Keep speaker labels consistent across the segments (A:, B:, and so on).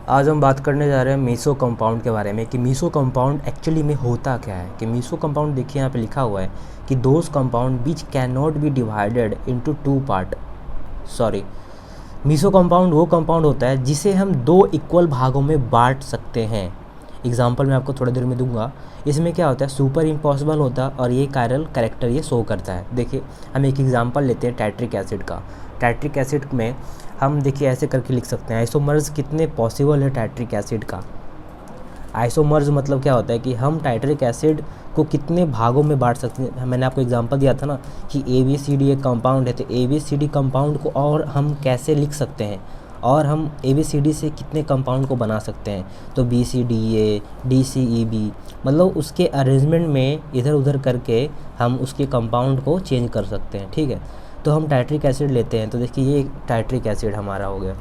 A: आज हम बात करने जा रहे हैं मीसो कंपाउंड के बारे में कि मीसो कंपाउंड एक्चुअली में होता क्या है। कि मीसो कंपाउंड देखिए यहाँ पे लिखा हुआ है कि those compound which can not be divided into two part. Sorry, मीसो कंपाउंड वो कंपाउंड होता है जिसे हम दो इक्वल भागों में बांट सकते हैं। एग्जाम्पल मैं आपको थोड़ी देर में दूंगा। इसमें क्या होता है, सुपर इम्पॉसिबल होता है और ये कायरल कैरेक्टर ये शो करता है। देखिए हम एक एग्जांपल लेते हैं टाइट्रिक एसिड का। टाइट्रिक एसिड में हम देखिए ऐसे करके लिख सकते हैं आइसोमर्स कितने पॉसिबल है टाइट्रिक एसिड का। आइसोमर्स मतलब क्या होता है कि हम टाइट्रिक एसिड को कितने भागों में बांट सकते हैं। मैंने आपको एग्जांपल दिया था ना कि ABCD एक कंपाउंड है, तो ABCD कंपाउंड को और हम कैसे लिख सकते हैं और हम ABCD से कितने कंपाउंड को बना सकते हैं। तो BCDA DCEB मतलब उसके अरेंजमेंट में इधर उधर करके हम उसके कंपाउंड को चेंज कर सकते हैं। ठीक है, तो हम टाइट्रिक एसिड लेते हैं। तो देखिए ये टाइट्रिक एसिड हमारा हो गया,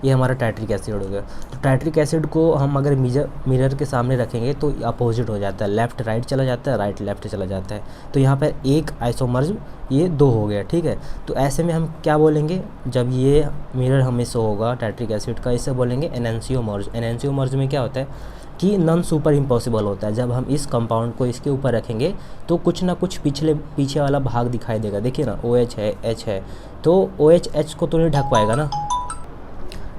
A: ये हमारा टाइट्रिक एसिड हो गया। तो टाइट्रिक एसिड को हम अगर मिरर के सामने रखेंगे तो अपोजिट हो जाता है, लेफ़्ट राइट चला जाता है, राइट लेफ़्ट चला जाता है। तो यहाँ पर एक आइसोमर्स ये दो हो गया। ठीक है, तो ऐसे में हम क्या बोलेंगे, जब ये मिरर हमें शो होगा टाइट्रिक एसिड का, इसे बोलेंगे एनेंशियोमर्स। एनेंशियोमर्स में क्या होता है कि नॉन सुपर इम्पॉसिबल होता है। जब हम इस कंपाउंड को इसके ऊपर रखेंगे तो कुछ ना कुछ पीछे वाला भाग दिखाई देगा। देखिए ना OH है, H है, तो OH H को तो नहीं ढक पाएगा ना।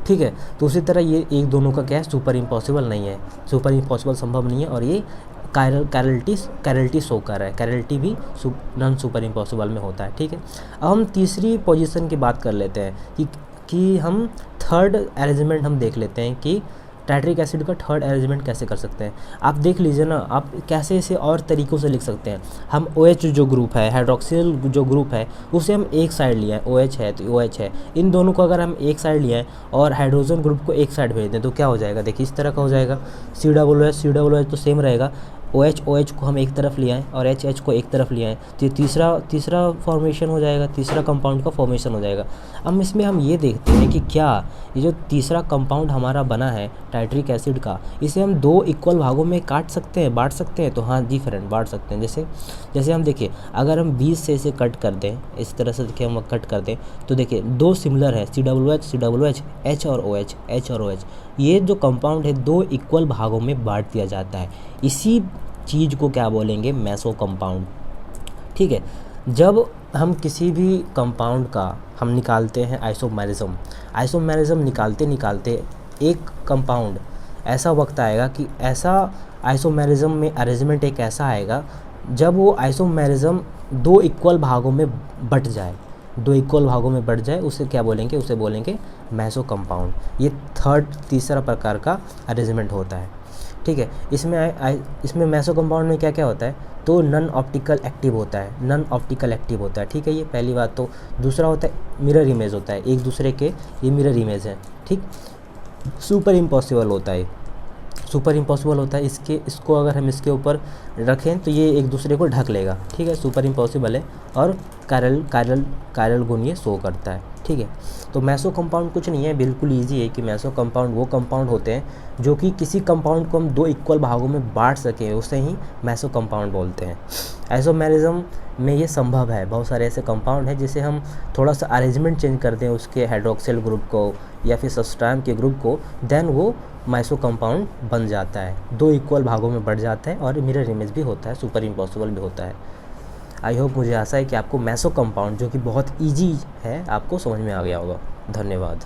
A: ठीक है, तो उसी तरह ये एक दोनों का क्या है, सुपर इम्पॉसिबल नहीं है, सुपर इम्पॉसिबल संभव नहीं है। और ये कैरलिटी शो कर रहा है, कैरलिटी भी नॉन सुपर इम्पॉसिबल में होता है। ठीक है, अब हम तीसरी पोजीशन की बात कर लेते हैं कि हम थर्ड अरेंजमेंट हम देख लेते हैं कि टाइट्रिक एसिड का थर्ड अरेंजमेंट कैसे कर सकते हैं। आप देख लीजिए ना, आप कैसे इसे और तरीक़ों से लिख सकते हैं। हम OH जो ग्रुप है, हाइड्रोक्सिल जो ग्रुप है, उसे हम एक साइड लिया है, OH है तो OH है। इन दोनों को अगर हम एक साइड लिया है और हाइड्रोजन ग्रुप को एक साइड भेज दें तो क्या हो जाएगा, देखिए इस तरह का हो जाएगा। COOH तो सेम रहेगा। OH को हम एक तरफ लिया है और HH को एक तरफ लिया है, तो ये तीसरा फॉर्मेशन हो जाएगा, तीसरा कंपाउंड का फॉर्मेशन हो जाएगा। अब इसमें हम ये देखते हैं कि क्या ये जो तीसरा कंपाउंड हमारा बना है टाइट्रिक एसिड का, इसे हम दो इक्वल भागों में काट सकते हैं, बांट सकते हैं। तो हाँ जी फ्रेंड, बांट सकते हैं। जैसे हम देखिए, अगर हम 20 से इसे कट कर दें, इस तरह से देखिए हम कट कर दें तो देखिए दो सिमिलर है, COOH H और OH। ये जो कंपाउंड है दो इक्वल भागों में बांट दिया जाता है। इसी चीज़ को क्या बोलेंगे, मेसो कंपाउंड। ठीक है, जब हम किसी भी कंपाउंड का हम निकालते हैं आइसोमेरिज्म निकालते एक कंपाउंड ऐसा वक्त आएगा कि ऐसा आइसोमेरिज्म में अरेंजमेंट एक ऐसा आएगा जब वो आइसोमेरिज्म दो इक्वल भागों में बट जाए, उसे क्या बोलेंगे, उसे बोलेंगे मेसो कंपाउंड। ये तीसरा प्रकार का अरेंजमेंट होता है। ठीक है, इसमें मेसो कंपाउंड में क्या क्या होता है, तो नॉन ऑप्टिकल एक्टिव होता है। ठीक है, ये पहली बात। तो दूसरा होता है मिरर इमेज होता है, एक दूसरे के ये मिरर इमेज है। ठीक, सुपर इम्पॉसिबल होता है। इसको अगर हम इसके ऊपर रखें तो ये एक दूसरे को ढक लेगा। ठीक है, सुपर इम्पॉसिबल है और कायरल गुण ये शो करता है। ठीक है, तो मेसो कंपाउंड कुछ नहीं है, बिल्कुल इजी है कि मेसो कंपाउंड वो कंपाउंड होते हैं जो कि किसी कंपाउंड को हम दो इक्वल भागों में बांट सकें, उसे ही मेसो कंपाउंड बोलते हैं। आइसोमेरिज्म में ये संभव है, बहुत सारे ऐसे कंपाउंड हैं जिसे हम थोड़ा सा अरेंजमेंट चेंज कर दें उसके हाइड्रोक्सिल ग्रुप को या फिर सब्सट्राम के ग्रुप को, देन वो मेसो कंपाउंड बन जाता है, दो इक्वल भागों में बढ़ जाता है और मिरर इमेज भी होता है, सुपर इम्पॉसिबल भी होता है। आई होप, मुझे आशा है कि आपको मेसो कंपाउंड जो कि बहुत ईजी है आपको समझ में आ गया होगा। धन्यवाद।